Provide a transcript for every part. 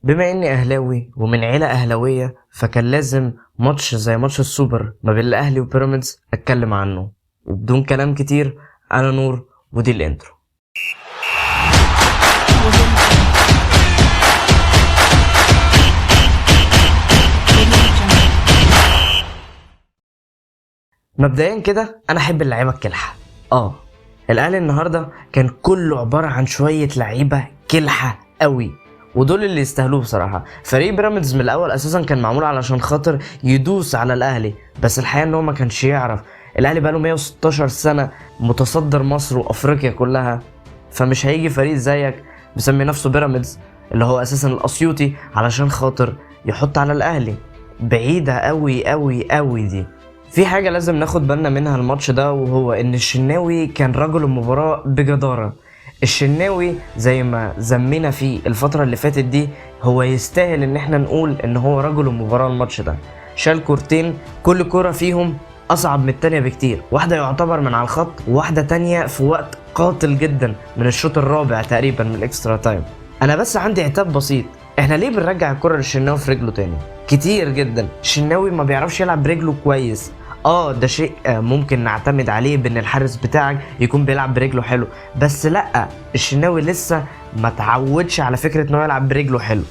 بما اني اهلاوي ومن عيله اهلاويه، فكان لازم ماتش زي ماتش السوبر ما بين الاهلي وبيراميدز اتكلم عنه. وبدون كلام كتير، انا نور ودي الانترو. مبدئيا كده انا احب اللعيبه الكلحه. الاهلي النهارده كان كله عباره عن شويه لعيبه كلحه قوي، ودول اللي يستاهلوه بصراحه. فريق بيراميدز من الاول اساسا كان معمول علشان خاطر يدوس على الاهلي، بس الحقيقه ان هو ما كانش يعرف. الاهلي بقاله 116 سنه متصدر مصر وافريقيا كلها، فمش هيجي فريق زيك مسمي نفسه بيراميدز اللي هو اساسا الاسيوطي علشان خاطر يحط على الاهلي. بعيده قوي قوي قوي دي. في حاجة لازم ناخد بالنا منها الماتش ده، وهو ان الشناوي كان رجل المباراة بجدارة. الشناوي زي ما زمينا فيه الفترة اللي فاتت دي، هو يستاهل ان احنا نقول ان هو رجل المباراة. الماتش ده شال كورتين، كل كرة فيهم اصعب من التانية بكتير، واحدة يعتبر من على الخط وواحدة تانية في وقت قاتل جدا من الشوط الرابع تقريبا من الاكسترا تايم. انا بس عندي عتاب بسيط، احنا ليه بنرجع الكرة للشناوي في رجله تاني؟ كتير جدا الشناوي ما بيعرفش يلعب برجله كويس. ده شيء ممكن نعتمد عليه بان الحارس بتاعك يكون بيلعب برجله حلو، بس لا، الشناوي لسه ما تعودش على فكره انه يلعب برجله حلو.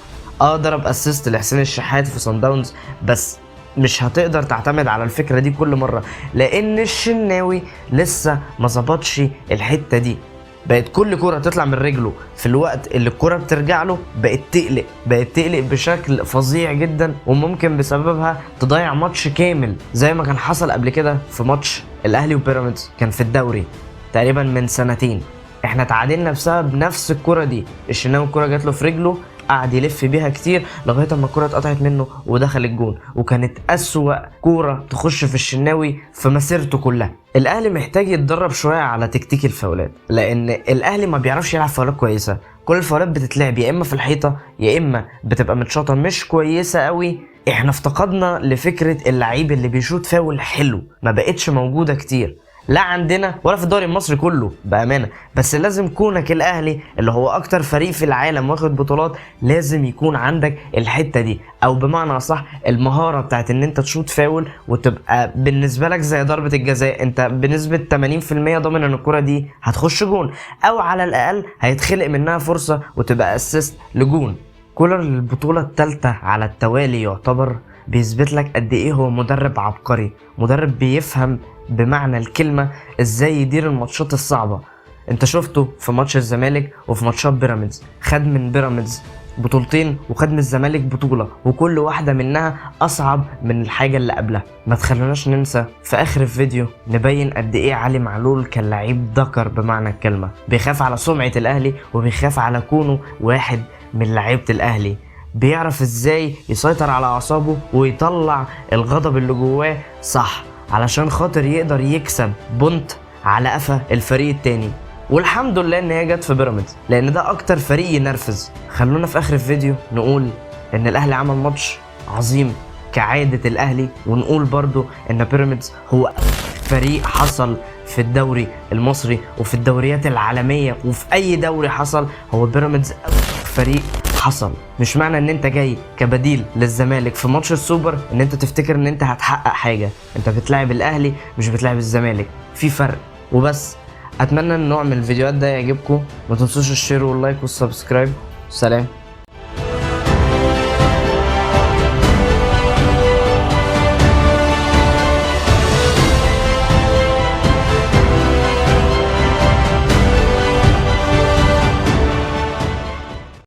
ضرب اسيست لحسين الشحات في صن داونز، بس مش هتقدر تعتمد على الفكره دي كل مره، لان الشناوي لسه ما ظبطش الحته دي. بقت كل كرة تطلع من رجله في الوقت اللي الكرة بترجع له بقت تقلق بشكل فظيع جدا، وممكن بسببها تضيع ماتش كامل، زي ما كان حصل قبل كده في ماتش الاهلي وبيراميدز كان في الدوري تقريبا من سنتين. احنا تعادلنا بسبب نفس الكرة دي. الشناوي الكرة جات له في رجله، قعد يلف بيها كتير لغايه اما الكره اتقطعت منه ودخل الجون، وكانت اسوأ كوره تخش في الشناوي في مسيرته كلها. الاهلي محتاج يتدرب شويه على تكتيك الفاولات، لان الاهلي ما بيعرفش يلعب فاولات كويسه. كل الفاولات بتتلعب يا اما في الحيطه يا اما بتبقى متشاطه مش كويسه قوي. احنا افتقدنا لفكره اللعيب اللي بيشوط فاول حلو، ما بقتش موجوده كتير، لا عندنا ولا في الدوري المصري كله بامانه. بس لازم كونك الاهلي اللي هو اكتر فريق في العالم واخد بطولات، لازم يكون عندك الحته دي، او بمعنى صح المهاره بتاعت ان انت تشوط فاول وتبقى بالنسبه لك زي ضربه الجزاء، انت بنسبه 80% ضامن ان الكره دي هتخش جون، او على الاقل هيتخلق منها فرصه وتبقى اسيست لجون. كولر البطوله الثالثه على التوالي يعتبر بيثبت لك قد ايه هو مدرب عبقري، مدرب بيفهم بمعنى الكلمة ازاي يدير الماتشات الصعبة. انت شفته في ماتش الزمالك وفي ماتشات بيراميدز، خد من بيراميدز بطولتين وخد من الزمالك بطولة، وكل واحدة منها اصعب من الحاجة اللي قبلها. ما تخلوناش ننسى في اخر الفيديو نبين قد ايه علي معلول كان لعيب ذكر بمعنى الكلمة، بيخاف على سمعة الاهلي وبيخاف على كونه واحد من لعيبة الاهلي، بيعرف ازاي يسيطر على اعصابه ويطلع الغضب اللي جواه صح علشان خاطر يقدر يكسب بونت على قفا الفريق التاني. والحمد لله ان هي جت في بيراميدز، لان ده اكتر فريق ينرفز. خلونا في اخر الفيديو نقول ان الاهلي عمل ماتش عظيم كعادة الاهلي، ونقول برضو ان بيراميدز هو فريق حصل في الدوري المصري وفي الدوريات العالمية وفي اي دوري حصل، هو بيراميدز فريق حصل. مش معنى ان انت جاي كبديل للزمالك في ماتش السوبر ان انت تفتكر ان انت هتحقق حاجة. انت بتلعب الاهلي مش بتلعب الزمالك، في فرق وبس. اتمنى ان نوع من الفيديوهات ده يعجبكم، ما تنسوش الشير واللايك والسبسكرايب. سلام.